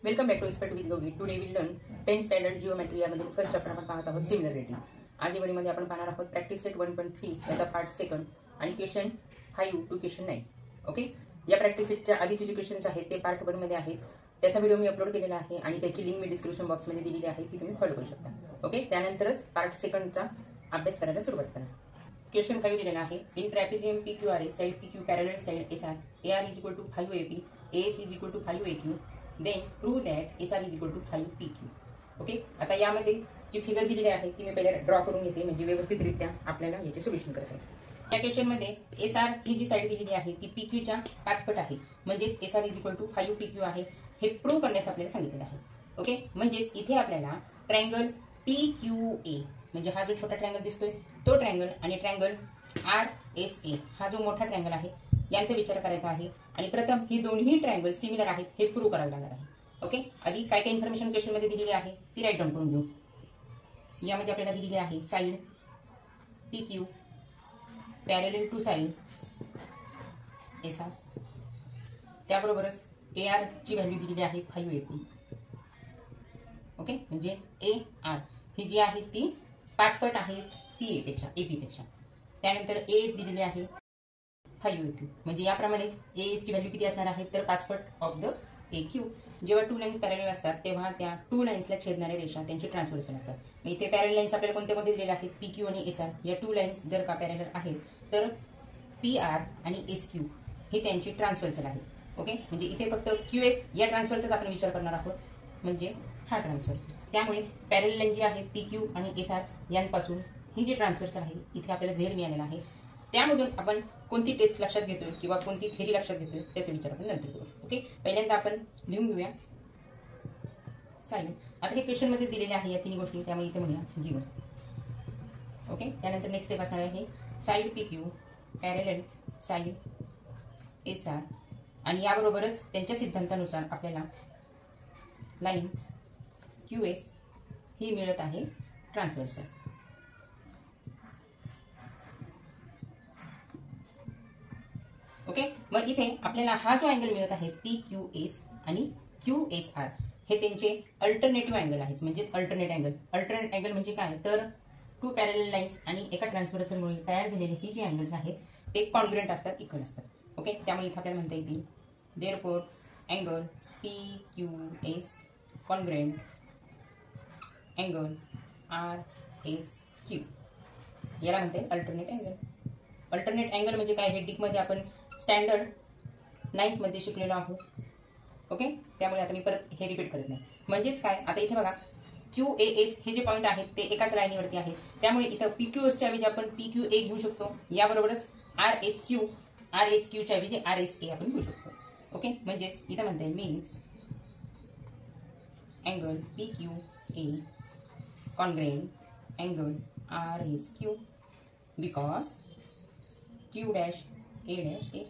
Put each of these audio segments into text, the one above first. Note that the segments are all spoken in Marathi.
Welcome back to expert with Gauri. Today will learn 10th standard geometry यामधील फर्स्ट चॅप्टर आपण पाहत आहोत सिमिलरिटी. आज या व्हिडिओमध्ये आपण पाहणार आहोत प्रॅक्टिस सेट 1.3 याचा पार्ट सेकंड आणि क्वेश्चन 5 टू क्वेश्चन 9. ओके, या प्रॅक्टिस सेटच्या आधीचे जे क्वेश्चन्स आहेत ते पार्ट 1 मध्ये आहेत. त्याचा व्हिडिओ मी अपलोड केलेला आहे आणि त्याची लिंक मी डिस्क्रिप्शन बॉक्समध्ये दिलेली आहे, ती तुम्ही फॉलो करू शकता. ओके, त्यानंतरच पार्ट सेकंडचा अभ्यास करायला सुरुवात करा. क्वेश्चन 5 दिलेला आहे. In trapezium PQRS side PQ parallel side SR AR is equal to 5 AP AS is equal to 5 AQ then prove that SR is equal to 5 PQ. Okay, आता यामध्ये जी फिगर दिलेली आहे ती मी पहिले ड्रॉ करून घेते, म्हणजे व्यवस्थितरित्या आपल्याला याचे सोल्युशन करायचे आहे. या क्वेश्चन मध्ये SR ही जी साइड दिलेली आहे ती PQ च्या 5 पट आहे, म्हणजेच SR is equal to 5 PQ आहे. हे प्रूव्ह करण्याचं आपल्याला सांगितलेलं आहे. ओके, म्हणजेच इथे आपल्याला ट्रायंगल PQA म्हणजे हा जो छोटा ट्रायंगल दिसतोय तो ट्रायंगल आणि ट्रायंगल RSA हा जो मोठा ट्रायंगल आहे यांचा विचार करायचा आहे आणि प्रथम ही दोन्ही ट्रायंगल सिमिलर आहेत हे प्रूव्ह करावे लागणार आहे. ओके, आधी काय काय इन्फॉर्मेशन क्वेश्चन मध्ये दिलेली आहे ती राईट डाऊन करून घेऊ. यामध्ये आपल्याला दिलेली आहे side PQ parallel to side SR, त्याबरोबरच AR ची व्हॅल्यू दिलेली आहे 5 AP. ओके, म्हणजे AR ही जी आहे ती 5 पट आहे PA पेक्षा. त्यानंतर AS दिलेली आहे 5 AQ, म्हणजे याप्रमाणेच AS ची व्हॅल्यू किती असणार आहे तर 5 पट ऑफ द AQ. जेव्हा 2 लाईन्स पॅरलल असतात तेव्हा त्या 2 लाईन्सला छेदणाऱ्या रेषा त्यांचे ट्रान्सव्हर्सल असतात. मग इथे पॅरलल लाईन्स आपल्याला कोणत्या कोणत्या दिलेल्या आहेत PQ आणि SR. या 2 लाईन्स जर का पॅरलल आहेत तर PR आणि SQ हे त्यांचे ट्रान्सव्हर्सल आहेत. ओके, म्हणजे इथे फक्त QS या ट्रान्सव्हर्सचा आपण विचार करणार आहोत, म्हणजे हा ट्रान्सव्हर्सल. त्यामुळे पॅरलल लाईन जी आहे PQ आणि SR यांपासून ही जी ट्रान्सव्हर्सल आहे इथे आपल्याला Z मिळालेला आहे. त्यामधून आपण कोणती टेस्ट लक्षात घेतोय किंवा कोणती थेरी लक्षात घेतोय त्याचा विचार आपण नंतर करू. ओके, पहिल्यांदा आपण लिहून घेऊया साइड. आता हे क्वेश्चन मध्ये दिलेले आहे या तिन्ही गोष्टी, त्यामुळे इथे म्हणूया गिवन. ओके, त्यानंतर नेक्स्ट स्टेप असणार आहे side PQ parallel side SR आणि याबरोबरच त्यांच्या सिद्धांतानुसार आपल्याला लाईन QS ही मिळत आहे ट्रान्सव्हर्सल. ओके, मग इथे आपल्याला हा जो अँगल मिळत आहे PQS आणि QSR हे त्यांचे अल्टरनेटिव्ह अँगल आहेत, म्हणजे अल्टरनेट अँगल. अल्टरनेट अँगल म्हणजे काय तर 2 पॅरलल लाईन्स आणि एका ट्रान्सव्हर्सलमुळे तयार झालेले ही जी अँगल्स आहेत ते कॉन्ग्रुएंट असतात, इक्वल असतात. ओके, त्यामुळे इथे आपल्याला म्हणता येतील therefore angle PQS congruent angle RSQ याला म्हणता येईल अल्टरनेट अँगल. अल्टरनेट अँगल म्हणजे काय हे डीप मध्ये आपण स्टँडर्ड 9th मध्ये शिकलेलो आहोत. ओके, त्यामुळे आता मी परत हे रिपीट करत नाही. म्हणजेच काय, आता इथे बघा QAS हे जे पॉईंट आहेत ते एकाच लाईनीवरती आहेत, त्यामुळे इथं PQS च्या ऐवजी आपण PQA घेऊ शकतो. याबरोबरच RSQ च्या ऐवजी RSA आपण घेऊ शकतो. ओके, म्हणजेच इथं म्हणता येईल means angle PQA congruent angle RSQ because Q', A'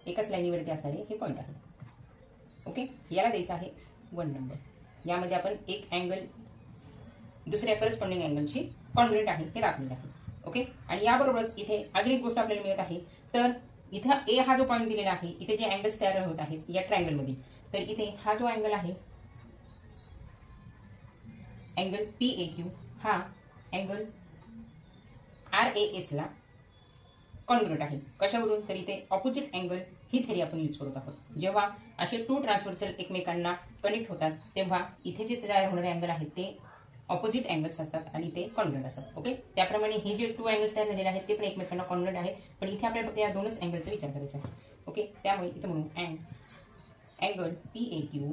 एकाच लाईनीवरती असणारे हे पॉईंट आहे. ओके, याला द्यायचं आहे 1 नंबर. यामध्ये आपण एक अँगल दुसऱ्या करस्पॉन्डिंग अँगलची कॉन्ग्रुएंट आहे हे दाखवलेलं आहे. ओके, आणि याबरोबरच इथे अजून एक गोष्ट आपल्याला मिळत आहे, तर इथं A हा जो पॉईंट दिलेला आहे, इथे जे अँगल्स तयार होत आहेत या ट्रायंगल मध्ये, तर इथे हा जो अँगल आहे अँगल PAQ हा अँगल RAS ला कॉन्ग्रुएंट आहे. कशावरून, तर इथे ऑपोजिट अँगल ही थेरी आपण यूज करत आहोत. जेव्हा असे 2 ट्रान्सव्हर्सल एकमेकांना कनेक्ट होतात तेव्हा इथे जे तयार होणारे अँगल आहेत ते ऑपोजिट अँगल्स असतात आणि ते कॉन्ग्रुएंट असतात. ओके, त्याप्रमाणे हे जे 2 अँगल्स तयार झालेले आहेत ते पण एकमेकांना कॉन्ग्रुएंट आहेत, पण इथे आपल्याला फक्त या 2च अँगलचा विचार करायचा आहे. ओके, त्यामुळे इथे म्हणून angle PAQ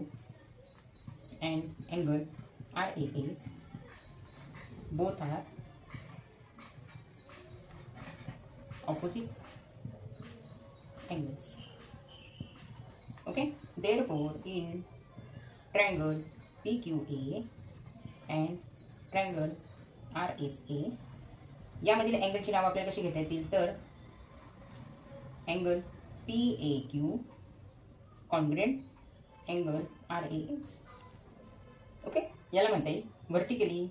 and angle RAS both are opposite angles. Okay, therefore in triangle PQA and triangle RSA यामधील अँगलची नाव आपल्याला कशी घेता येतील तर angle PAQ congruent angle RAS. Okay, याला म्हणता येईल व्हर्टिकली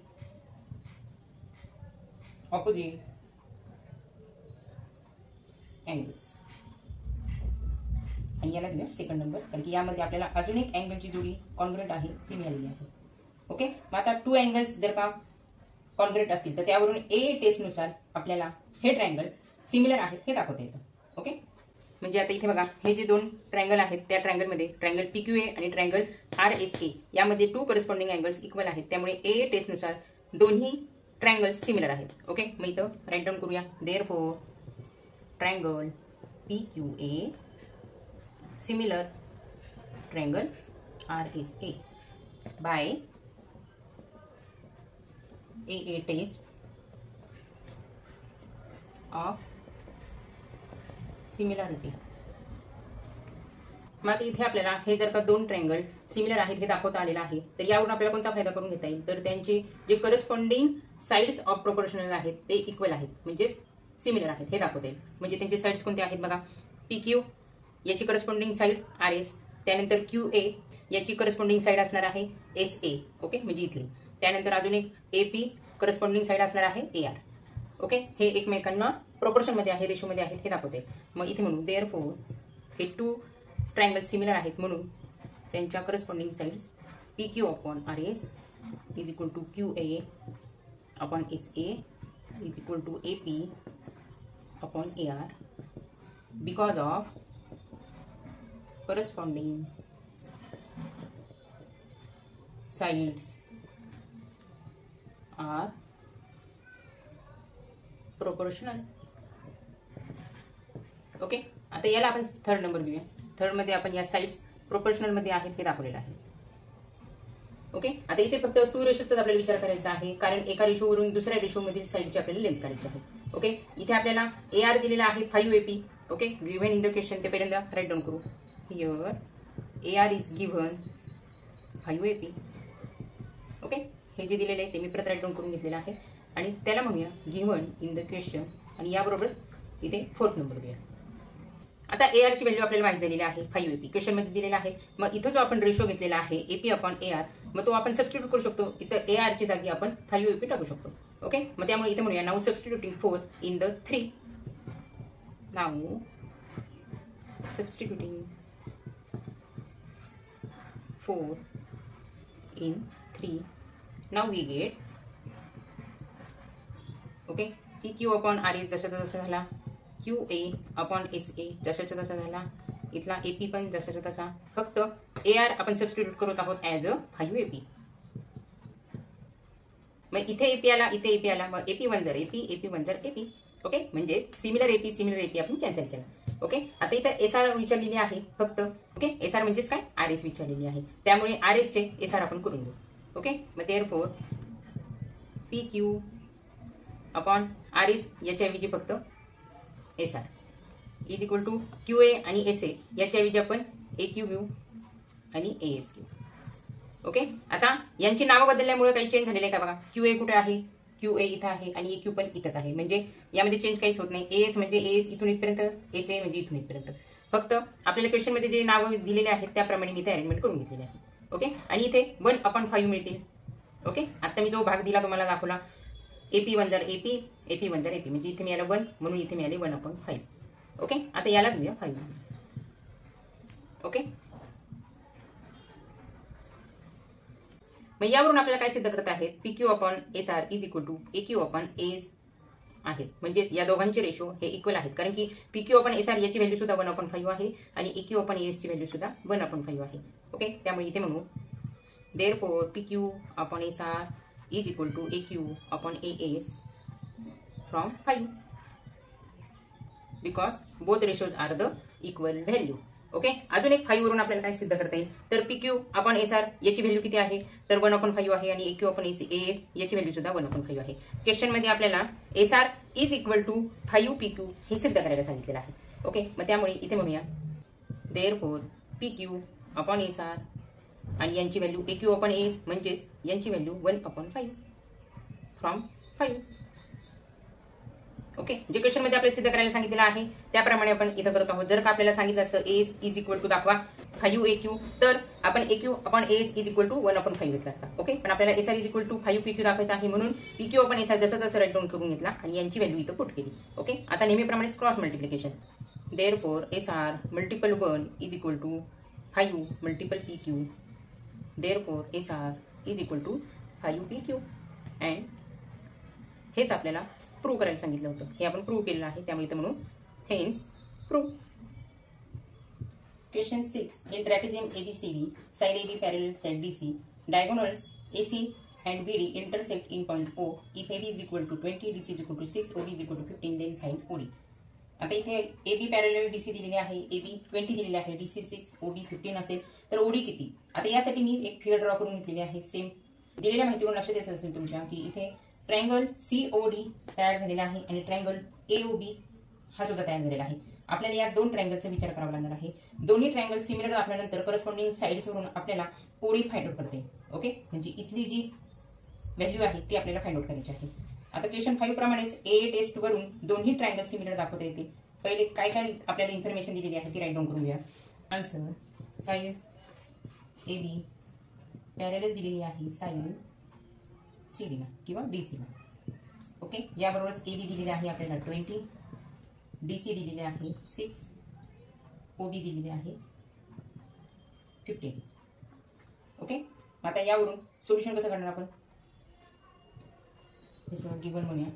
ऑपोजिट angles. आणि याला दिला सेकंड नंबर, कारण की यामध्ये आपल्याला अजून एक अँगलची जोडी कॉन्ग्रुएंट आहे ती मिळालेली आहे. ओके, मग आता 2 अँगल्स जर का कॉन्ग्रुएंट असतील तर त्यावरून ए टेस्टनुसार आपल्याला हे ट्रायंगल सिमिलर आहेत हे दाखवता येतं. ओके, म्हणजे आता इथे बघा हे जे 2 ट्रायंगल आहेत त्या ट्रायंगलमध्ये ट्रायंगल PQA आणि ट्रायंगल RSA यामध्ये 2 करस्पॉन्डिंग अँगल्स इक्वल आहेत. त्यामुळे ए टेस्टनुसार दोन्ही ट्रायंगल्स सिमिलर आहेत. ओके, मग इथं राईट डाऊन करूया. Therefore triangle PQA similar triangle RSA by AA test of similarity. मग आता इथे आपल्याला हे जर का 2 ट्रायंगल सिमिलर आहेत हे दाखवता आलेलं आहे, तर यावरून आपल्याला कोणता फायदा करून घेता येईल, तर त्यांचे जे करस्पॉन्डिंग साइड्स ऑफ प्रोपोर्शनल आहेत ते इक्वल आहेत, म्हणजे सिमिलर आहेत हे दाखवता येईल. म्हणजे त्यांचे साइड्स कोणते आहेत बघा, PQ याची करस्पॉन्डिंग साइड RS, त्यानंतर QA याची करस्पॉन्डिंग साइड असणार आहे SA. ओके, म्हणजे इथली. त्यानंतर अजून एक AP करस्पॉन्डिंग साइड असणार आहे AR. ओके, हे एकमेकांना प्रोपोर्शन मध्ये आहे, रेशो मध्ये आहेत हे दाखवते. मग इथे म्हणू देअरफॉर हे 2 ट्रायंगल सिमिलर आहेत म्हणून त्यांच्या corresponding sides PQ upon RS is equal to QA upon SA is equal to AP upon AR because of corresponding sides are proportional. Okay, आता याला आपण थर्ड नंबर घेऊया. थर्ड मध्ये आपण या साइड्स प्रोपोर्शनल मध्ये आहेत हे दाखवलेलं आहे. ओके, आता इथे फक्त 2 रेशोचाच आपल्याला विचार करायचा आहे, कारण एका रेशोवरून दुसऱ्या रेशो मधील साइडची आपल्याला लेंथ काढायची आहे. ओके, इथे आपल्याला AR दिलेला आहे 5 AP. Okay, given in the question ते पहिल्यांदा राईट डाऊन करू. Here AR is given 5 AP. Okay, हे जे दिलेले आहे ते मी परत राईट डाऊन करून घेतलेलं आहे आणि त्याला म्हणूया गिव्हन इन द क्वेश्चन आणि याबरोबर इथे 4th नंबर देऊया. आता AR ची व्हॅल्यू आपल्याला माहिती झालेली आहे 5 AP क्वेश्चन मध्ये दिलेला आहे. मग इथं जो आपण रेशो घेतलेला आहे AP अपॉन AR, मग तो आपण सबस्टिट्यूट करू शकतो. इथं AR ची जागी आपण 5 AP टाकू शकतो. ओके, मग त्यामुळे इथे म्हणूया now substituting 4 in the 3. Now substituting 4 in 3. Now we get okay PQ upon RS जशाचा तसा झाला, QA अपॉन SA जशाचा तसा झाला, इथला AP पण जशाचा तसा, फक्त AR आपण सबस्टिट्यूट करत आहोत ॲज अ 5 AP. मग इथे AP आला, इथे AP आला, मग AP1 जर AP, AP1 जर AP. ओके, म्हणजे सिमिलर AP आपण कॅन्सल केला. ओके, आता इथं SR विचारलेली आहे फक्त. ओके, SR म्हणजेच काय, RS विचारलेली आहे, त्यामुळे RS चे SR आपण करून घेऊ. ओके, मग देअरफॉर PQ अपॉन RS याच्याऐवजी फक्त SR is equal to QA आणि SA याच्याऐवजी आपण AQ घेऊ आणि AS घेऊ. ओके, आता यांची नावं बदलल्यामुळे काही चेंज झालेलं आहे का बघा. QA कुठे आहे, QA इथं आहे आणि AQ पण इथंच आहे, म्हणजे यामध्ये चेंज काहीच होत नाही. AS म्हणजे AS इथून इथपर्यंत, SA म्हणजे इथून इथपर्यंत. फक्त आपल्याला क्वेश्चन मध्ये जे नावं दिलेले आहेत त्याप्रमाणे मी ते अरेंजमेंट करून घेतलेले आहे. ओके, आणि इथे 1/5 मिळतील. ओके, आता मी जो भाग दिला तुम्हाला दाखवला AP1 जर AP, AP1 जर AP, म्हणजे इथे मिळालं 1 म्हणून इथे मिळाले 1/5. ओके, आता याला घेऊया 5. ओके, मग यावरून आपल्याला काय सिद्ध करत आहेत, PQ upon SR is equal to AQ upon AS आहेत, म्हणजे या दोघांचे रेशो हे इक्वल आहेत, कारण की PQ अपॉन SR याची व्हॅल्यू सुद्धा 1/5 आहे आणि AQ अपॉन AS ची व्हॅल्यू सुद्धा 1/5 आहे. ओके, त्यामुळे इथे म्हणू therefore PQ upon SR is equal to AQ upon AS from 5 because both ratios are the equal value. Okay, अजून एक 5 वरून आपल्याला काय सिद्ध करता येईल, तर PQ अपॉन SR याची व्हॅल्यू किती आहे, तर 1/5 आहे आणि AQ अपॉन AS याची व्हॅल्यू सुद्धा 1/5 आहे. क्वेश्चन मध्ये आपल्याला SR is equal to 5 PQ हे सिद्ध करायला सांगितलेलं आहे. ओके, मग त्यामुळे इथे म्हणूया देअरफॉर PQ अपॉन SR आणि यांची व्हॅल्यू AQ अपॉन AS म्हणजेच यांची व्हॅल्यू 1/5 फ्रॉम 5. ओके, जे क्वेश्चन मध्ये आपल्याला सिद्ध करायला सांगितलेलं आहे त्याप्रमाणे आपण इथं करत आहोत. जर का आपल्याला सांगितलं असतं AS इज इक्वल टू दाखवा 5 AQ, तर आपण AQ upon AS is equal to 1/5 घेतला असता. ओके, पण आपल्याला SR is equal to 5 PQ दाखवायचं आहे म्हणून PQ अपॉन SR जसं तसं राईट डाऊन करून घेतला आणि यांची व्हॅल्यू इथं पुट केली. ओके, आता नेहमीप्रमाणेच cross multiplication Therefore, SR multiple 1 is equal to 5 multiple PQ. Therefore, SR is equal to 5 PQ. And हेच आपल्याला प्रूव्ह करायला सांगितलं होतं. हे आपण प्रूव्ह केलेलं आहे, त्यामुळे इथं म्हणू hence prove. Question 6. In trapezium ABCD, side AB parallel side DC, diagonals AC and BD intersect in point O. If AB is equal to 20, DC is equal to 6, OB is equal to 15, then find OD. आता इथे AB पॅरलल DC दिलेले आहे, AB 20 दिलेले आहे, DC 6, OB 15 असेल तर OD किती. आता यासाठी मी एक फिगर ड्रॉ करून घेतलेली आहे. सेम दिलेल्या माहितीवरून लक्ष द्यायचं असेल तुमच्या की इथे ट्रायंगल COD तयार झालेला आहे आणि ट्रायंगल AOB हा सुद्धा तयार झालेला आहे. आपल्याला या दोन ट्रायंगलचा विचार करावा लागणार आहे. दोन्ही ट्रायंगल सिमिलर दाखवल्यानंतर करस्पॉन्डिंग साइड्सवरून आपल्याला OD फाइंड आउट करते. ओके, म्हणजे इथली जी व्हॅल्यू आहे ती आपल्याला फाइंड आउट करायची आहे. आता क्वेश्चन 5 प्रमाणेच ए टेस्ट वरून दोन्ही ट्रायंगल सिमिलर दाखवता येते. पहिले काय काय आपल्याला इन्फॉर्मेशन दिलेली आहे ती राईट डाऊन करून घ्या. आन्सर साइड AB पॅरलल दिलेली आहे साइड CD ला किंवा DC ला. ओके, याबरोबरच AB दिलेली आहे आपल्याला 20, DC दिलेले आहे 6, OB दिलेले आहे 15. ओके, आता यावरून सोल्युशन कसं करणार आपण हे गिवन म्हणूया.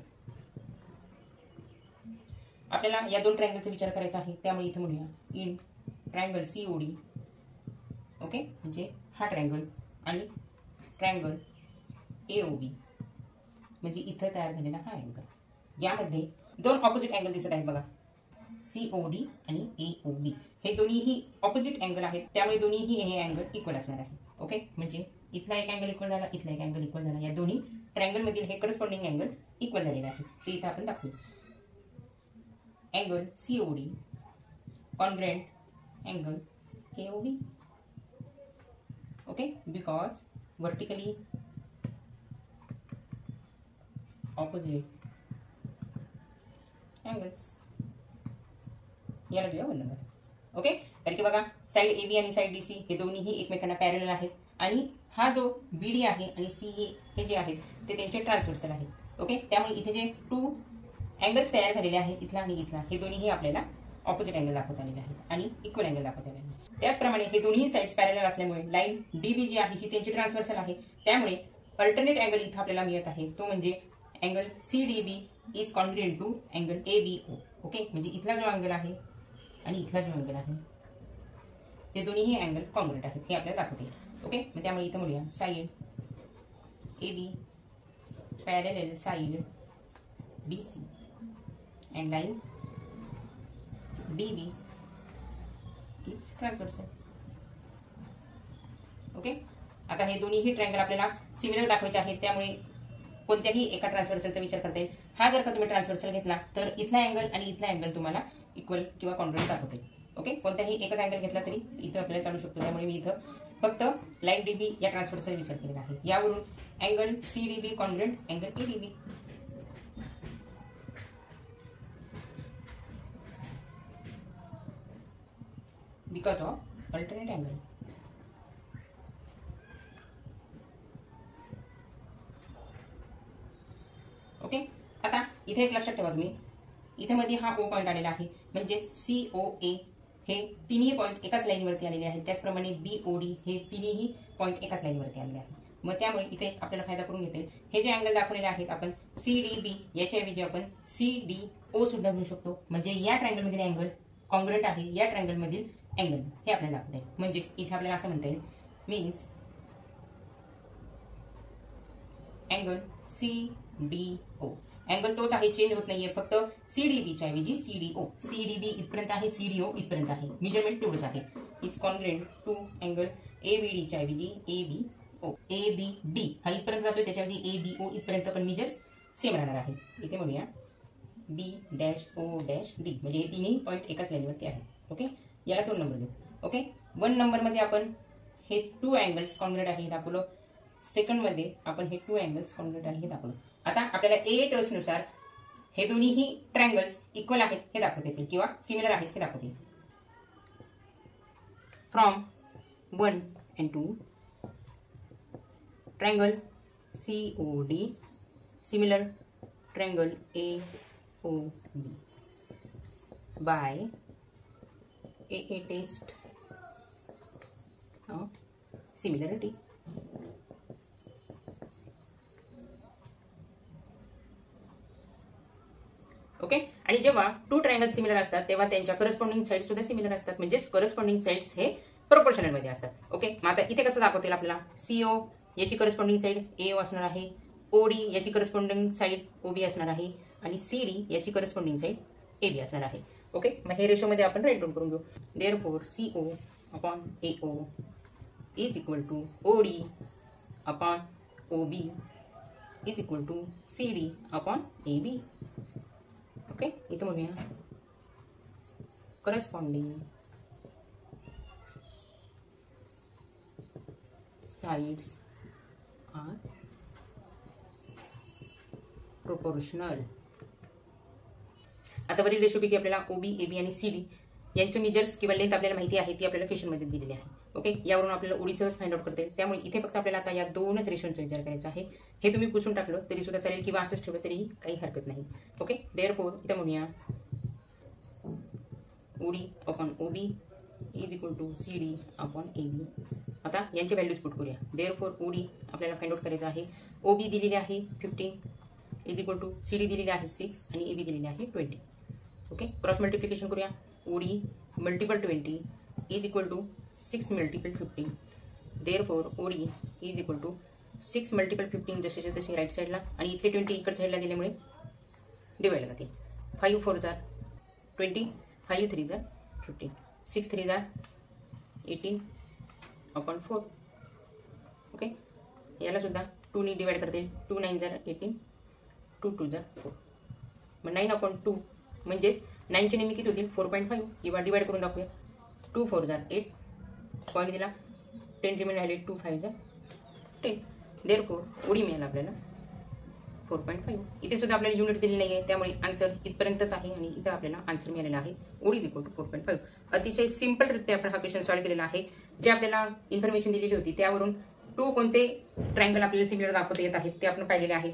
आपल्याला या दोन ट्रायंगलचा विचार करायचा आहे, त्यामुळे इथे म्हणूया इन ट्रायंगल COD. ओके, म्हणजे हा ट्रायंगल आणि ट्रायंगल AOB म्हणजे इथं तयार झालेला हा अँगल. यामध्ये दोन ऑपोजिट अँगल दिसत आहेत बघा, COD आणि AOB. हे दोन्हीही ऑपोजिट अँगल आहेत, त्यामुळे दोन्हीही हे अँगल इक्वल असणार आहे. ओके, म्हणजे इथला एक अँगल इक्वल झाला, इथला एक अँगल इक्वल झाला. या दोन्ही ट्रायंगल मधील हे करस्पॉन्डिंग अँगल इक्वल झालेले आहे. ते इथं आपण दाखवू. Angle COD congruent angle AOB. Okay, because vertically opposite angles. याला देऊया 1 नंबर. ओके, कारण की बघा साइड AB आणि साइड DC हे दोन्हीही एकमेकांना पॅरलल आहेत आणि हा जो BD आहे आणि CA हे जे आहेत ते त्यांचे ट्रान्सव्हर्सल आहेत. ओके, त्यामुळे इथे जे 2 अँगल्स तयार झालेले आहेत इथला आणि इथला हे दोन्हीही आपल्याला ऑपोजिट अँगल दाखवता आलेले आहेत आणि इक्वल अँगल दाखवता आलेले आहेत. त्याचप्रमाणे हे दोन्ही साइड्स पॅरलल असल्यामुळे लाईन DB जी आहे ही त्यांची ट्रान्सव्हर्सल आहे. त्यामुळे अल्टरनेट अँगल इथं आपल्याला मिळत आहे, तो म्हणजे angle CDB is congruent to angle ABO. Okay, म्हणजे इथला जो अँगल आहे आणि इथला जो अँगल आहे ते दोन्हीही अँगल कॉन्ग्रुएंट आहेत हे आपल्याला दाखवते. ओके, मग त्यामुळे इथं म्हणूया side AB parallel side BC and line DB is transversal. Okay, आता हे दोन्हीही ट्रायंगल आपल्याला सिमिलर दाखवायचे आहेत, त्यामुळे कोणत्याही एका ट्रान्सव्हर्सलचा विचार करता येईल. हा जर का तुम्ही ट्रान्सव्हर्सल घेतला तर इथला अँगल आणि इथला अँगल तुम्हाला इक्वल किंवा कॉन्ग्रुएंट दाखवते. ओके, कोणत्याही एकच अँगल घेतला तरी इथं आपल्याला चालू शकतो. त्यामुळे मी इथं फक्त लाईन DB या ट्रान्सव्हर्सल विचार केलेला आहे. यावरून angle CDB congruent angle ADB. because of alternate angle. Okay, आता इथे एक लक्षात ठेवा तुम्ही, इथे मध्ये हा O पॉइंट आलेला आहे, म्हणजेच COA हे तिन्ही पॉइंट एकाच लाईनीवरती आलेले आहेत. त्याचप्रमाणे BOD हे तिन्ही पॉइंट एकाच लाईनीवरती आलेले आहेत. मग त्यामुळे इथे आपल्याला फायदा करून घेता येईल. हे जे अँगल दाखवलेले आहेत आपण CDB याच्याऐवजी आपण CDO सुद्धा घेऊ शकतो. म्हणजे या ट्रायंगल मधील अँगल कॉन्ग्रुएंट आहे या ट्रायंगल मधील अँगल हे आपल्याला दाखवता येईल. म्हणजे इथे आपल्याला असं म्हणता येईल मीन्स अँगल CDO. अँगल तोच आहे, चेंज होत नाहीये, फक्त CDB च्या ऐवजी CDO. CDB इथपर्यंत आहे, CDO इथपर्यंत आहे, मेजरमेंट तेवढंच आहे. It's congruent to angle ABD च्या ऐवजी ABO. ABD हा इथपर्यंत जातोय, त्याच्याऐवजी ABO इथपर्यंत पण मेजर्स सेम राहणार आहे. इथे म्हणूया B-O-D म्हणजे हे तिन्ही पॉइंट एकाच लाईनवरती आहे. ओके, याला 2 नंबर देऊ. ओके, 1 नंबर मध्ये आपण हे 2 अँगल्स कॉन्ग्रुएंट आहे हे दाखवलं. सेकंड मध्ये आपण हे 2 अँगल्स कॉन्ग्रुएंट आहे हे दाखवलं. आता आपल्याला ए टेस्ट नुसार हे दोन्हीही ट्रायंगल्स इक्वल आहेत हे दाखवता येतील किंवा सिमिलर आहेत हे दाखवता येईल. From 1 and 2 triangle COD similar triangle AOB by A test of similarity. Okay, आणि जेव्हा टू ट्रायंगल सिमिलर असतात तेव्हा त्यांच्या करस्पॉन्डिंग साइड्स सुद्धा सिमिलर असतात, म्हणजे करस्पॉन्डिंग साइड्स हे प्रोपोर्शनल मध्ये असतात. ओके, मग आता इथे कसं दाखवतील आपल्याला, CO याची करस्पॉन्डिंग साइड AO असणार आहे, OD याची करस्पॉन्डिंग साइड OB असणार आहे, आणि CD याची करस्पॉन्डिंग साइड AB असणार आहे. ओके, मग हे रेशो मध्ये आपण राईट डाऊन करून घेऊ. Therefore CO upon AO is equal to OD upon OB is equal to CD upon AB. Okay, इथं म्हणूया करस्पॉन्डिंग साइड्स आर प्रोपोर्शनल. आता वरील रेशोपैकी आपल्याला OB, AB आणि CD यांचे मेजर्स किंवा लेंथ आपल्याला माहिती आहे, ती आपल्याला क्वेश्चन मध्ये दिलेली आहे. ओके, यावरून आपल्याला OD सहज फाइंड आउट करते. त्यामुळे इथे फक्त आपल्याला आता या दोनच रेशोंचा विचार करायचा आहे. हे तुम्ही पुसून टाकलं तरी सुद्धा चालेल किंवा असंच ठेवलं तरीही काही हरकत नाही. ओके, देअरफॉर इथं म्हणूया OD upon OB is equal to CD upon AB. आता यांची व्हॅल्यूज पुट करूया. देअरफॉर OD आपल्याला फाइंड आउट करायचं आहे. OB दिलेली आहे 15 इज इक्वल टू CD दिलेली आहे 6 आणि AB दिलेली आहे 20. ओके, क्रॉस मल्टिप्लिकेशन करूया. OD multiple 20 is equal to 6 multiple 15. Therefore OD is equal to 6 multiple 15 जसे तसे राईट साईडला, आणि इथले 20 इकडच्या साईडला गेल्यामुळे डिवाइड जाते. 5 4 जार 20, 5 3 जार 15, 6 3 जार 18 अपॉन 4. ओके, याला सुद्धा 2 ने डिवाइड करते. 2 9 जार 18, 2 2 जार 4. मग 9 अपॉन 2 म्हणजेच 9 ची नेहमी किती होतील 4.5 किंवा डिवाइड करून दाखवूया. 2 4 जार 8 पॉईंट दिला. 10 रिमेन राहिले. 2 5 जार 10. देअरफॉर OD मिळाला आपल्याला 4.5. इथे सुद्धा आपल्याला युनिट दिली नाही आहे, त्यामुळे आन्सर इथपर्यंतच आहे आणि इथं आपल्याला आन्सर मिळालेला आहे OD इज इक्वल टू 4.5. अतिशय सिंपल रित्या आपण हा क्वेश्चन सॉल्व्ह केलेला आहे. जे आपल्याला इन्फॉर्मेशन दिलेली होती त्यावरून टू कोणते ट्रायंगल आपल्याला सिमिलर दाखवता येत आहेत ते आपण पाहिलेले आहे.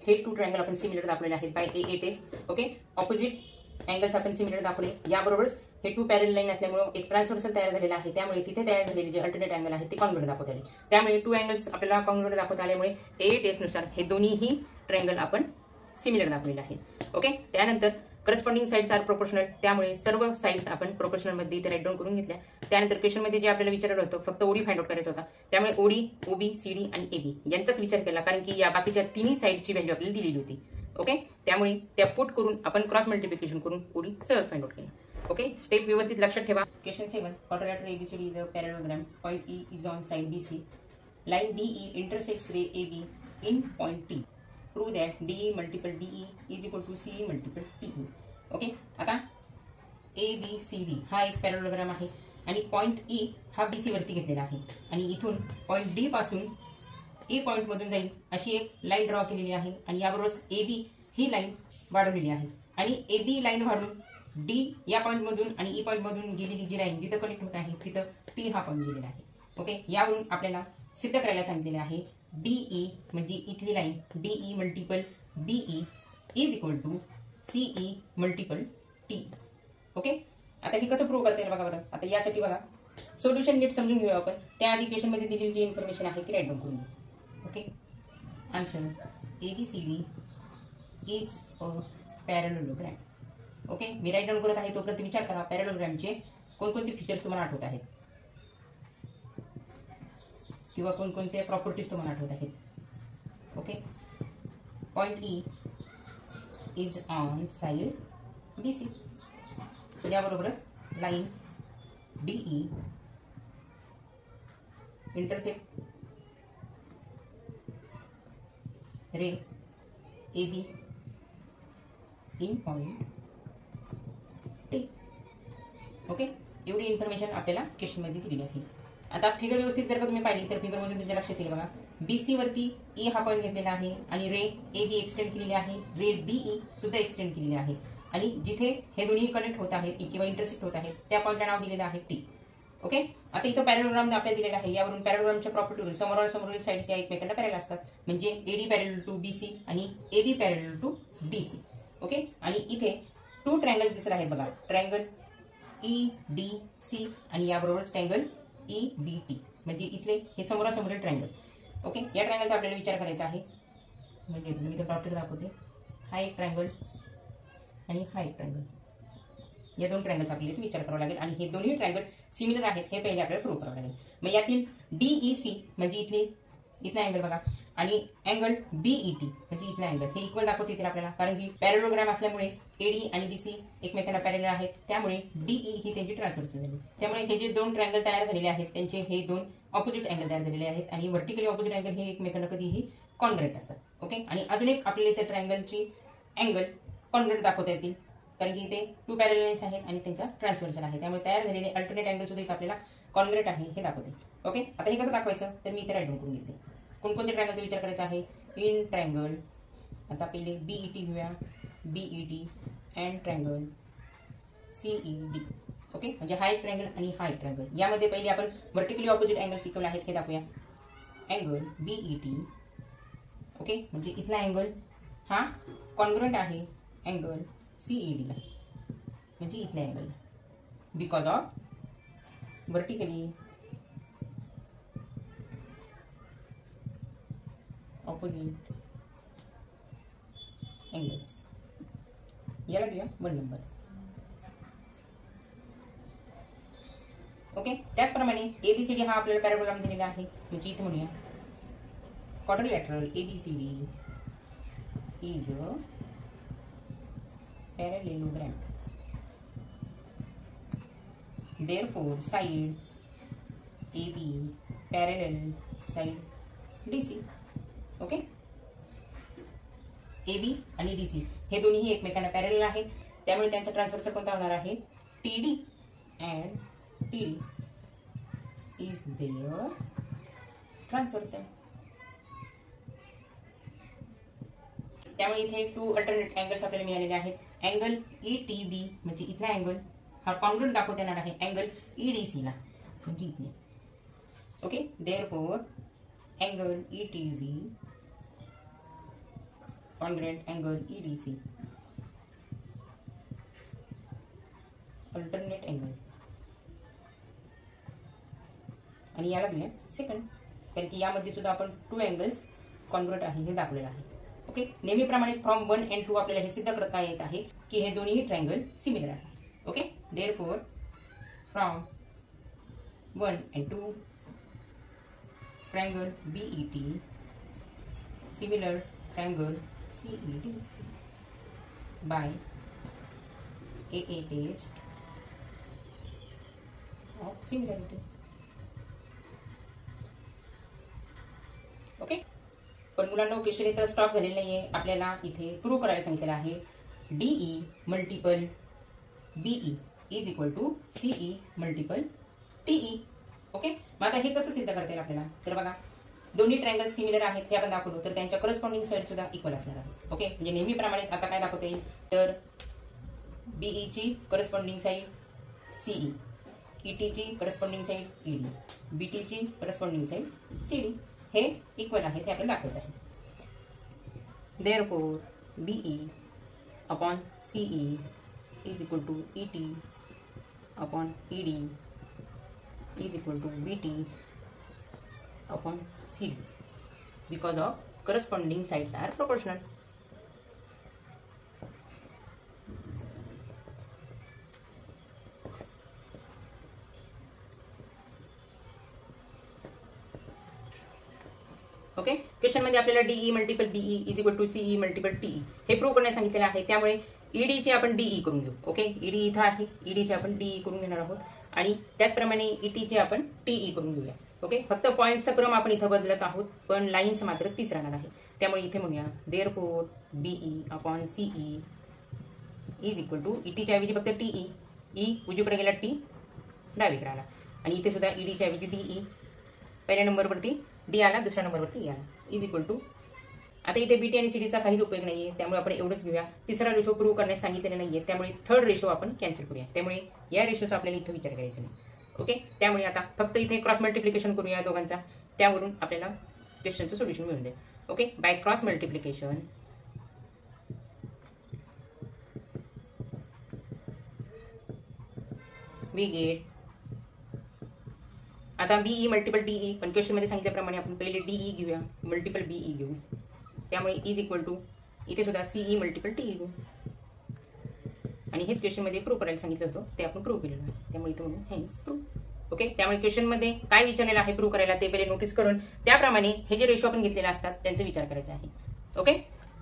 हे टू ट्रायंगल आपण सिमिलर दाखवलेले आहेत by AA test. Okay, opposite angles आपण सिमिलर दाखवले. याबरोबरच हे टू पॅरल लाईन असल्यामुळे एक ट्रान्सव्हर्सल तयार झालेला आहे, त्यामुळे तिथे तयार झालेले जे अल्टरनेट अँगल आहेत ते कॉन्ग्रुएंट दाखवता आले. त्यामुळे टू अँगल्स आपल्याला कॉन्ग्रुएंट दाखवता आल्यामुळे AA टेस्टनुसार हे दोन्हीही ट्रायंगल आपण सिमिलर दाखवलेले आहेत. ओके, त्यानंतर करस्पॉन्डिंग साइड्स आर प्रोपोर्शनल, त्यामुळे सर्व साइड्स आपण प्रोपोर्शनल मध्ये इथे राईट डाऊन करून घेतल्या. त्यानंतर क्वेश्चन मध्ये जे आपल्याला विचारलं होतं फक्त OD फाइंड आउट करायचा होता, त्यामुळे OD, OB, CD आणि AB यांचाच विचार केला, कारण की या बाकीच्या तिन्ही साइडची व्हॅल्यू आपल्याला दिलेली होती. ओके, त्यामुळे त्या पुट करून आपण क्रॉस मल्टिप्लिकेशन करून OD सहज फाइंड आउट केला. ओके, स्टेप व्यवस्थित लक्षात ठेवा. Question 7, quadrilateral ABCD is a parallelogram. Point E is on side BC. Line DE intersects ray AB in point T. Prove that DE multiple DE is equal to CE multiple TE. Okay, आता ABCD हा एक पॅरलोग्राम आहे आणि पॉइंट E हा BC वरती घेतलेला आहे, आणि इथून पॉइंट D पासून E पॉइंट मधून जाईल अशी एक लाईन ड्रॉ केलेली आहे, आणि याबरोबरच AB ही लाईन वाढवलेली आहे, आणि AB लाईन वाढून D या पॉइंट मधून आणि E पॉइंट मधून गेलेली जी लाईन जिथं कनेक्ट होत आहे तिथं T हा पॉइंट गेलेला आहे. ओके, यावरून आपल्याला सिद्ध करायला सांगितलेले आहे DE म्हणजे इथली line DE multiple BE is equal to CE multiple T. Okay, आता हे कसं प्रूव्ह करता येईल बघा बरं. आता यासाठी बघा सोल्युशन नीट समजून घेऊया आपण. त्या आधी क्वेश्चन मध्ये दिलेली जी इन्फॉर्मेशन आहे ती राईट डाऊन करून घेऊ. Okay, answer ABCD is a parallelogram. Okay, मी राईट डाऊन करत आहे तोपर्यंत विचार करा पॅरलोग्रामचे कोणकोणते फीचर्स तुम्हाला आठवत आहेत किंवा कोणकोणते प्रॉपर्टीज तुम्हाला आठवत आहेत. Okay, point E is on side BC. याबरोबरच line DE intersect ray AB in point T. Okay, एवढी इन्फॉर्मेशन आपल्याला क्वेश्चन मध्ये दिलेली आहे. आता फिगर व्यवस्थित जर का तुम्ही पाहिली तर फिगर मध्ये तुमच्या लक्षात येईल बघा, BC वरती E हा पॉइंट घेतलेला आहे आणि रे AB एक्सटेंड केलेली आहे, रे DE सुद्धा एक्सटेंड केलेली आहे, आणि जिथे हे दोन्ही कनेक्ट होत आहेत किंवा इंटरसेक्ट होत आहेत त्या पॉइंटला नाव दिलेलं आहे T. ओके, आता इथं पॅरलोग्राम आपल्याला दिलेला आहे. यावरून पॅरलोग्रामच्या प्रॉपर्टीवरून समोरील साइड्स या एकमेकांना पॅरल असतात, म्हणजे AD पॅरल टू BC आणि AB पॅरल टू BC. ओके, आणि इथे टू ट्रायंगल दिसत आहेत बघा. ट्रायंगल EDC आणि याबरोबरच ट्रायंगल EDT, म्हणजे इथले हे समोरासमोर ट्रायंगल. ओके, या ट्रायंगलचा आपल्याला विचार करायचा आहे. म्हणजे मी तर डॉटेड दाखवते. हा एक ट्रायंगल आणि हा एक ट्रायंगल, या दोन ट्रायंगलचा आपल्याला विचार करावा लागेल आणि हे दोन्ही ट्रायंगल सिमिलर आहेत हे पहिले आपल्याला प्रूव्ह करावं लागेल. मग यातील DEC म्हणजे इथला अँगल बघा आणि अँगल BET म्हणजे इथला अँगल हे इक्वल दाखवते येतील आपल्याला, कारण की पॅरलोग्राम असल्यामुळे AD आणि BC एकमेकांना पॅरलल आहेत, त्यामुळे DE ही त्यांची ट्रान्सव्हर्सल झाली. त्यामुळे हे जे दोन ट्रायंगल तयार झालेले आहेत त्यांचे हे दोन ऑपोजिट अँगल तयार झालेले आहेत आणि व्हर्टिकली ऑपोजिट अँगल हे एकमेकांना कधीही कॉन्ग्रेंट असतात. ओके, आणि अजून एक आपल्याला इथे ट्रायंगलची अँगल कॉन्ग्रेंट दाखवता येतील, कारण की ते टू पॅरलल लाईन्स आहेत आणि त्यांचा ट्रान्सव्हर्सल आहे, त्यामुळे तयार झालेले अल्टरनेट अँगल सुद्धा इथे आपल्याला कॉन्ग्रेंट आहे हे दाखवते. ओके, आता हे कसं दाखवायचं तर मी इथे राईट डाऊन करून घेते. कोणकोणत्या ट्रायंगलचा विचार करायचा आहे. इन ट्रायंगल, आता पहिले BET घेऊया, BET and triangle CED. Okay, म्हणजे हा एक ट्रायंगल आणि हा एक ट्रायंगल. यामध्ये पहिले आपण व्हर्टिकली ऑपोजिट अँगल शिकवले आहेत हे दाखवूया. अँगल BET, ओके, म्हणजे इथला अँगल हा कॉन्ग्रुएंट आहे अँगल CED ला, म्हणजे इथला angle because of vertically opposite angles. याला घेऊया 1 नंबर. ओके, त्याचप्रमाणे ABCD हा आपल्याला पॅराबोलाम दिलेला आहे, म्हणजे इथे म्हणूया quadrilateral ABCD is a parallelogram. Therefore, side AB parallel side DC. Okay, AB आणि DC हे दोन्ही एकमेकांना पॅरलल आहेत, त्यामुळे त्यांचा ट्रान्सव्हर्सल कोणता होणार आहे. TD and TD is their transversal. त्यामुळे इथे टू अल्टरनेट अँगल्स आपल्याला मिळालेले आहेत. अँगल ETB म्हणजे इथला अँगल हा कॉन्ग्रुएंट दाखवता येणार आहे अँगल EDC ला, म्हणजे इथे. Okay, therefore angle ETB congruent angle EDC alternate angle. आणि याला दिले सेकंड, कारण की यामध्ये सुद्धा आपण टू अँगल्स कॉन्ग्रुएंट आहे हे दाखवलेलं आहे. ओके, नेहमीप्रमाणे फ्रॉम 1 and 2 आपल्याला हे सिद्ध करता येत आहे की हे दोन्ही ट्रायंगल सिमिलर आहे. Okay, therefore from 1 and 2 triangle BET similar triangle CED by AA test of similarity. Okay, पण मुलांना क्वेश्चन इथं स्टॉप झालेलं नाहीये, आपल्याला इथे प्रूव्ह करायला सांगितलेलं आहे. DE multiple BE is equal to CE multiple TE. Okay, मग आता हे कसं सिद्ध करता येईल आपल्याला तर बघा, दोन्ही ट्रायंगल सिमिलर आहेत हे आपण दाखवलो तर त्यांच्या करस्पॉन्डिंग साईड सुद्धा इक्वल असणार आहे. ओके, म्हणजे नेहमीप्रमाणेच आता काय दाखवता येईल तर BE ची करस्पॉन्डिंग साईड CE, ET ची करस्पॉन्डिंग साईड ED, BT ची करस्पॉन्डिंग साईड CD हे इक्वल आहेत हे आपल्याला दाखवायचं आहे. Therefore BE upon CE is equal to ET upon ED is equal to BT upon CD because of corresponding sides are proportional. Okay, question मध्ये आपल्याला DE multiple BE is equal to CE multiple TE हे प्रूव्ह करण्यास सांगितलेलं आहे, त्यामुळे ED चे आपण DE करून घेऊ. ओके, ED इथं आहे, ED चे आपण DE करून घेणार आहोत आणि त्याचप्रमाणे ET चे आपण TE करून घेऊया. ओके, फक्त पॉईंटचा क्रम आपण इथं बदलत आहोत पण लाईन्स मात्र तीच राहणार आहे, त्यामुळे इथे म्हणूया therefore BE upon CE is equal to ET च्या ऐवजी फक्त TE, E उजवीकडे गेला, T डावीकडे आला आणि इथे सुद्धा ED च्या ऐवजी DE, पहिल्या नंबरवरती D आला, दुसऱ्या नंबरवरती E आला, इज इक्वल टू. आता इथे BT आणि CDचा काहीच उपयोग नाहीये, त्यामुळे आपण एवढंच घेऊया. तिसरा रेशो प्रूव्ह करण्यास सांगितलेला नाहीये, त्यामुळे थर्ड रेशो आपण कॅन्सल करूया, त्यामुळे या रेशोचा आपल्याला इथे विचार करायचा नाही. ओके, त्यामुळे आता फक्त इथे क्रॉस मल्टिप्लिकेशन करूया दोघांचा, त्यावरून आपल्याला क्वेश्चनचं सोल्युशन मिळून जाईल. Okay, by cross multiplication we get, आता बीई मल्टिपल डीई, पण क्वेश्चन मध्ये सांगितल्याप्रमाणे आपण पहिले डीई घेऊया, मल्टिपल बीई घेऊ, त्यामुळे इज इक्वल टू इथे सुद्धा सीई मल्टिपल टीई घेऊ, आणि हेच क्वेश्चन मध्ये प्रूव्ह करायला सांगितलं होतं ते आपण प्रूव्ह केलेलं आहे, त्यामुळे इथे म्हणून हेच प्रूव्ह. ओके, त्यामुळे क्वेश्चन मध्ये काय विचारलेलं आहे प्रूव्ह करायला ते पहिले नोटीस करून त्याप्रमाणे हे जे रेशो आपण घेतलेले असतात त्यांचा विचार करायचा आहे. ओके,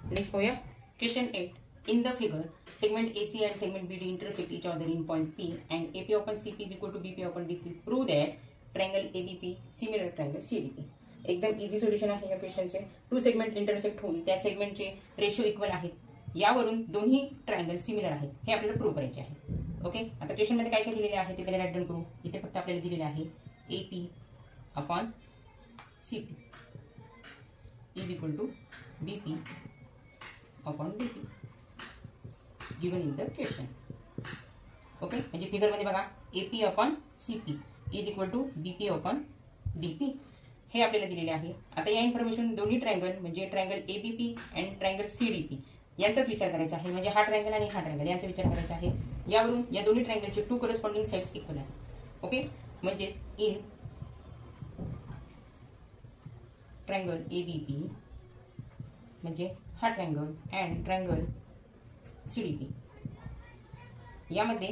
नेक्स्ट पाहूया question 8. In the figure, segment AC and segment BD intersect each other in point P and AP upon CP is equal to BP upon DP. Prove that triangle ABP similar triangle CDP. एकदम इझी सोल्युशन आहे या क्वेश्चनचे. टू सेगमेंट इंटरसेक्ट होऊन त्या सेगमेंटचे रेशो इक्वल आहेत, यावरून दोन्ही ट्रायंगल सिमिलर आहेत हे आपल्याला प्रूव्ह करायचे आहे. ओके, आता क्वेश्चन मध्ये काय काय दिलेले आहे ते पहिला राईट डाऊन करू. इथे फक्त आपल्याला दिलेले आहे AP upon CP is equal to BP upon DP given in the question. Okay, म्हणजे फिगर मध्ये बघा AP upon CP is equal to BP upon DP हे आपल्याला दिलेले आहे. आता या इन्फॉर्मेशन दोन्ही ट्रायंगल म्हणजे triangle ABP and triangle CDP यांचाच विचार करायचा आहे, म्हणजे हा ट्रायंगल आणि हा ट्रायंगल यांचा विचार करायचा आहे. यावरून या दोन्ही ट्रायंगलचे टू करस्पॉन्डिंग साइड्स इक्वल आहेत. ओके, म्हणजे इन ट्रायंगल ABP म्हणजे हा ट्रायंगल अँड ट्रायंगल CDP यामध्ये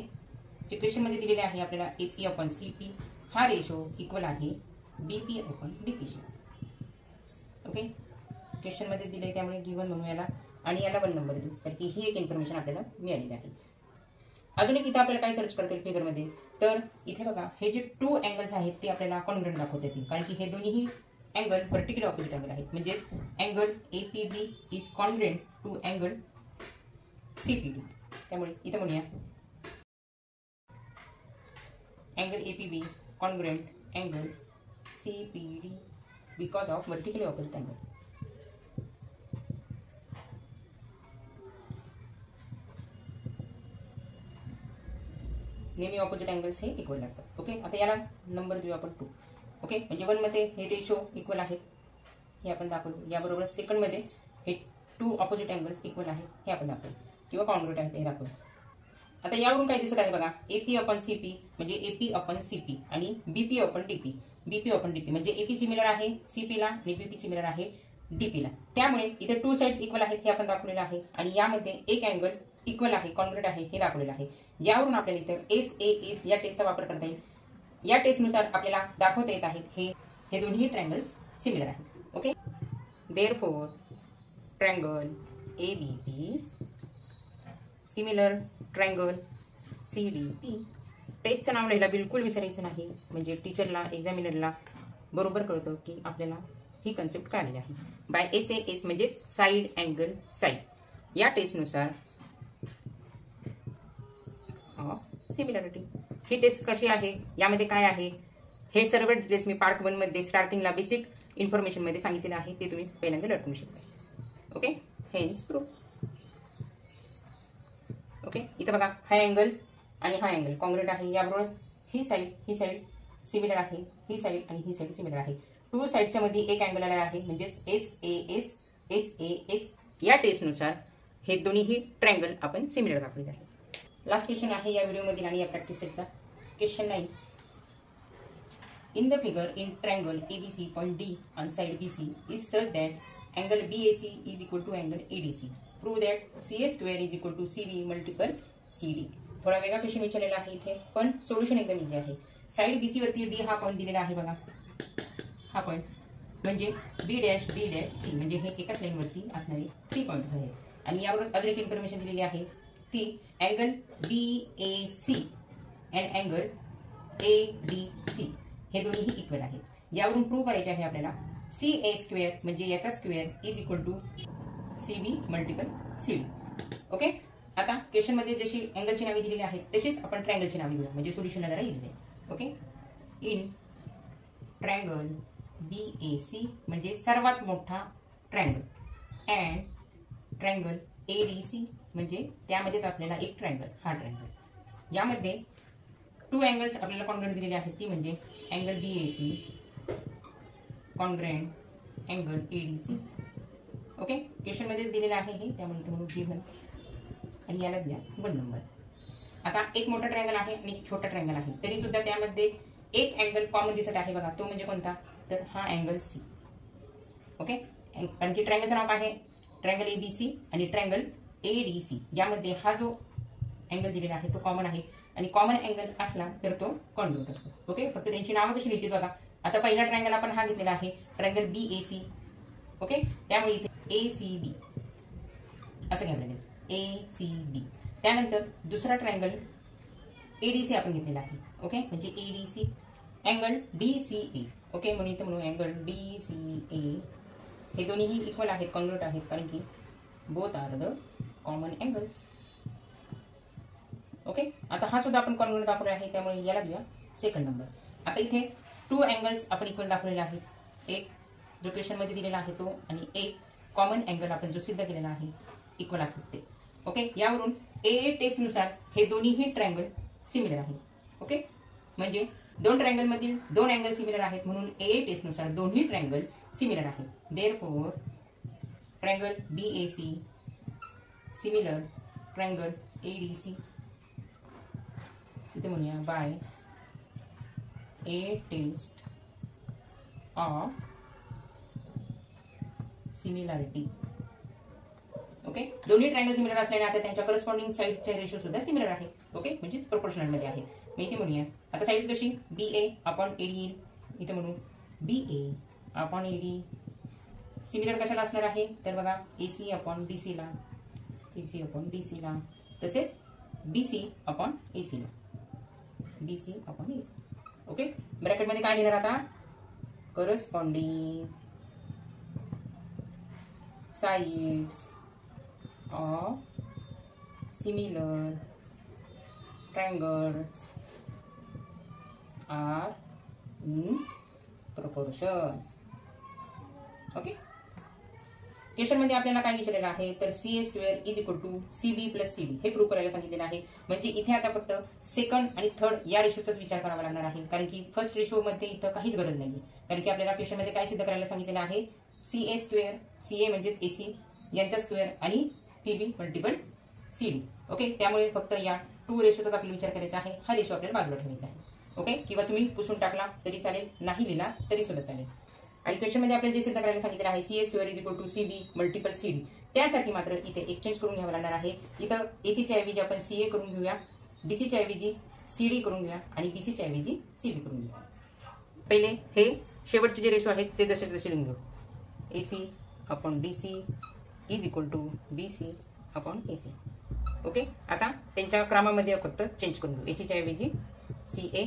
जे क्वेश्चन मध्ये दिलेले आहे आपल्याला AP अपॉन CP हा रेशो इक्वल आहे BP अपॉन DP शी. ओके, क्वेश्चन मध्ये दिले त्यामुळे गिवन म्हणून याला आणि याला 1 नंबर देऊ, कारण की ही एक इन्फॉर्मेशन आपल्याला मिळालेली आहे. अजून एक इथं आपल्याला काय सर्च करता येईल फिगर मध्ये, तर इथे बघा हे जे टू अँगल्स आहेत ते आपल्याला कॉन्ग्रुएंट दाखवता येतील, कारण की हे दोन्ही अँगल व्हर्टिकली ऑपोजिट अँगल आहेत, म्हणजे angle APB is congruent to angle CPD. त्यामुळे इथे म्हणूया angle APB congruent angle CPD because of vertically opposite angle. नेहमी ऑपोजिट अँगल्स हे इक्वल असतात. ओके, आता याला नंबर देऊ आपण 2. ओके, म्हणजे 1 मध्ये हे रेशो इक्वल आहेत हे आपण दाखवलं, याबरोबर सेकंड मध्ये हे टू ऑपोजिट अँगल्स इक्वल आहे हे आपण दाखवलं किंवा कॉन्ग्रुएंट आहे हे दाखवलं. आता यावरून काय दिसत आहे बघा AP अपॉन CP म्हणजे AP अपॉन CP आणि BP upon DP, BP upon DP म्हणजे AP सिमिलर आहे CP ला आणि BP सिमिलर आहे DP ला. त्यामुळे इथे टू साइड्स इक्वल आहेत हे आपण दाखवलेलं आहे आणि यामध्ये एक अँगल इक्वल आहे कॉन्ग्रुएंट आहे हे दाखवलेलं आहे. यावरून आपल्याला इथे SAS या टेस्टचा वापर करता येईल. या टेस्टनुसार आपल्याला दाखवता येत आहेत हे दोन्ही ट्रायंगल्स सिमिलर आहेत. Okay, therefore triangle ABP similar triangle CDP. टेस्टचं नाव लिहायला बिलकुल विसरायचं नाही, म्हणजे टीचरला एक्झामिनरला बरोबर कळतं की आपल्याला ही कन्सेप्ट कळालेली आहे. बाय SAS म्हणजेच साइड अँगल साइड. या टेस्टनुसार सिमिलरिटी ही टेस्ट कशी आहे, यामध्ये काय आहे हे सर्व डिटेल्स मी पार्ट 1 मध्ये स्टार्टिंगला बेसिक इन्फॉर्मेशन मध्ये सांगितलेलं आहे, ते तुम्ही पहिल्यांदा लटकू शकता. Okay, hence proof. ओके, इथं बघा हा अँगल आणि हा अँगल कॉन्ग्रुएंट आहे, याबरोबर ही साइड सिमिलर आहे, ही साइड आणि ही साइड सिमिलर आहे. टू साइडच्या मध्ये एक अँगल आलेला आहे म्हणजेच SAS. या टेस्टनुसार हे दोन्हीही ट्रायंगल आपण सिमिलर दाखवले आहे. लास्ट क्वेश्चन आहे या व्हिडिओमधील आणि या प्रॅक्टिस सेटचा. Question 9. In the figure in triangle ABC point D on side BC is such that angle BAC is equal to angle ADC. Prove that CA square is equal to CB multiple CD. थोडा वेगळा क्वेश्चन विचारलेला आहे इथे, पण सोल्युशन एकदम इझी आहे. साइड BC वरती D हा पॉईंट दिलेला आहे बघा, हा पॉईंट म्हणजे B'C म्हणजे हे एकाच लाईन वरती असणारे 3 पॉईंट्स आहेत. आणि यावरच अजून एक इन्फॉर्मेशन दिलेली आहे ती angle BAC and angle ADC हे दोन्हीही इक्वल आहेत. यावरून प्रूव्ह करायचे आहे आपल्याला CA स्क्वेअर म्हणजे याचा square is equal to CB multiple CD. Okay, आता क्वेश्चन मध्ये जशी अँगलची नावे दिलेली आहेत तशीच आपण ट्रायंगलची नावे घेऊया, म्हणजे सोल्युशन जरा इझी आहे. ओके, इन ट्रायंगल BAC म्हणजे सर्वात मोठा ट्रायंगल अँड ट्रायंगल ADC म्हणजे त्यामध्येच असलेला एक ट्रायंगल, हा ट्रायंगल. यामध्ये टू अँगल्स आपल्याला कॉन्ग्रुएंट दिलेले आहेत, ती म्हणजे angle BAC congruent angle ADC. Okay, question मध्येच दिलेलं आहे हे, त्यामुळे इथे म्हणून गिव्हन आणि याला द्या 1 नंबर. आता एक मोठा ट्रायंगल आहे आणि एक छोटा ट्रायंगल आहे, तरी सुद्धा त्यामध्ये एक अँगल कॉमन दिसत आहे बघा, तो म्हणजे कोणता, तर हा अँगल सी. ओके, कारण की ट्रायंगलचं नाव काय आहे, ट्रायंगल एबीसी आणि ट्रायंगल एडीसी. यामध्ये हा जो अँगल दिलेला आहे तो कॉमन आहे आणि कॉमन अँगल असला तर तो कॉन्ग्रुएंट असतो. ओके, फक्त त्यांची नावं कशी लिहितील बघा. आता पहिला ट्रायंगल आपण हा घेतलेला आहे ट्रायंगल बीएसी. ओके, त्यामुळे इथे एसीबी असं घ्यावं लागेल, एसीबी. त्यानंतर दुसरा ट्रायंगल एडीसी आपण घेतलेला आहे. ओके, म्हणजे एडीसी अँगल डीसीए. ओके, म्हणून इथे म्हणून अँगल डीसीए हे दोन्हीही इक्वल आहेत, कॉन्ग्रुएंट आहेत, कारण की both are the common angles. Okay, आता हा सुद्धा आपण कॉन्ग्रुएंट दाखवला आहे, त्यामुळे याला घेऊया सेकंड नंबर. आता इथे 2 अँगल्स आपण इक्वल दाखवलेले आहेत, एक जो क्वेश्चनमध्ये दिलेला आहे तो आणि एक कॉमन अँगल आपण जो सिद्ध केलेला आहे इक्वल असतात ते. ओके, यावरून ए टेस्टनुसार हे दोन्हीही ट्रायंगल सिमिलर आहे. ओके, म्हणजे 2 ट्रायंगल मधील 2 अँगल सिमिलर आहेत, म्हणून ए टेस्टनुसार दोन्ही ट्रायंगल सिमिलर आहेत. Therefore triangle BAC similar triangle ADC. इथे म्हणूया by A test of similarity. Okay, दोन्ही ट्रायंगल सिमिलर असल्याने आता त्यांच्या करस्पॉन्डिंग साइडचे रेशो सुद्धा सिमिलर आहे. ओके, म्हणजे प्रोपोर्शनल मध्ये आहे. मी इथे म्हणूया आता साइड्स कशी बीए अपॉन एडी येईल, इथे म्हणू बीए अपॉन एडी. सिमिलर कशाला असणार आहे तर बघा एसी अपॉन बीसीला, एसी अपॉन बीसीला, तसेच बीसी अपॉन एसीला, बीसी अपॉन एसी. ओके, ब्रॅकेटमध्ये काय लिहिणार आता, corresponding sides of similar triangles are in proportion. Okay, question मध्ये आपल्याला काय विचारलेलं आहे तर CA square is equal to CB plus CD हे प्रूव्ह करायला सांगितलेलं आहे. म्हणजे इथे आता फक्त सेकंड आणि थर्ड या रेशोचाच विचार करावा लागणार आहे, कारण की फर्स्ट रेशो मध्ये इथं काहीच गरज नाही, कारण की आपल्याला क्वेश्चन मध्ये काय सिद्ध करायला सांगितलेलं आहे, सीए स्क्वेअर, सीए म्हणजेच एसी यांचा स्क्वेअर आणि सीबी मल्टिपल सीडी. ओके, त्यामुळे फक्त या 2 रेशोचाच आपल्याला विचार करायचा आहे. हा रेशो आपल्याला बाजूला ठेवायचा आहे. ओके, किंवा तुम्ही पुसून टाकला तरी चालेल, नाही लिहिला तरी सुद्धा चालेल. आणि क्वेश्चन मध्ये आपल्याला जे सिद्ध करायला सांगितलेलं आहे CA square is equal to CB multiple CD, त्यासाठी मात्र इथे एक्सचेंज करून घ्यावं लागणार आहे. इथं एसीच्या ऐवजी आपण सीए करून घेऊया, बीसीच्या ऐवजी सीडी करून घेऊया आणि बीसीच्या ऐवजी सीबी करून घेऊया. पहिले हे शेवटचे जे रेशो आहेत ते जसे जसे लिहून घेऊ, AC upon DC is equal to BC upon AC. Okay, आता त्यांच्या क्रमामध्ये फक्त चेंज करून घेऊ, एसीच्या ऐवजी सीए,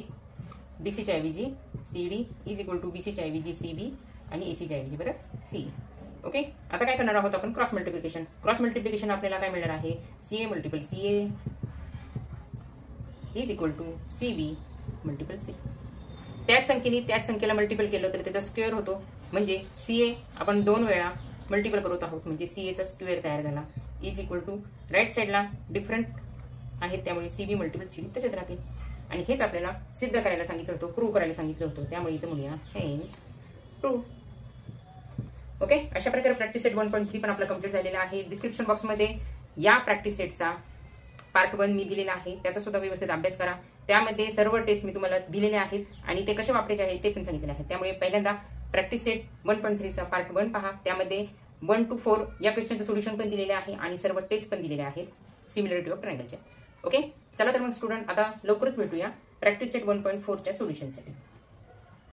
बीसीच्या ऐवजी सीडी इज इक्वल टू बीसीच्या ऐवजी सीबी आणि एसीच्या ऐवजी बरं सी. ओके, आता काय करणार आहोत आपण क्रॉस मल्टिप्लिकेशन. क्रॉस मल्टिप्लिकेशन आपल्याला काय मिळणार आहे, CA multiple CA is equal to CB multiple C. त्याच संख्येला मल्टिपल केलं तर त्याचा स्क्वेअर होतो, म्हणजे सीए आपण 2 वेळा मल्टिपल करत आहोत, म्हणजे सीएचा स्क्वेअर तयार झाला इज इक्वल टू राईट साईडला डिफरंट आहेत त्यामुळे सीबी मल्टिपल सीडी तसेच राहतील. आणि हेच आपल्याला सिद्ध करायला सांगितलं होतं, प्रूव्ह करायला सांगितलं होतं, त्यामुळे इथे म्हणूया हेन्स प्रूव्ह. ओके, अशा प्रकारे प्रॅक्टिस सेट 1.3 पण आपला कंप्लीट झालेला आहे. डिस्क्रिप्शन बॉक्समध्ये या प्रॅक्टिस सेटचा पार्ट 1 मी दिलेला आहे, त्याचा सुद्धा व्यवस्थित अभ्यास करा. त्यामध्ये सर्व टेस्ट मी तुम्हाला दिलेले आहेत आणि ते कसे वापरायचे आहे ते पण सांगितले आहे. त्यामुळे पहिल्यांदा प्रॅक्टिस सेट 1.3चा पार्ट 1 पहा, त्यामध्ये 1 to 4 या क्वेश्चनचं सोल्युशन पण दिलेले आहे आणि सर्व टेस्ट पण दिलेले आहेत सिमिलरिटी ऑफ ट्रायंगलच्या. ओके, चला तर मग स्टुडंट आता लवकरच भेटूया प्रॅक्टिस सेट 1.4च्या सोल्युशनसाठी.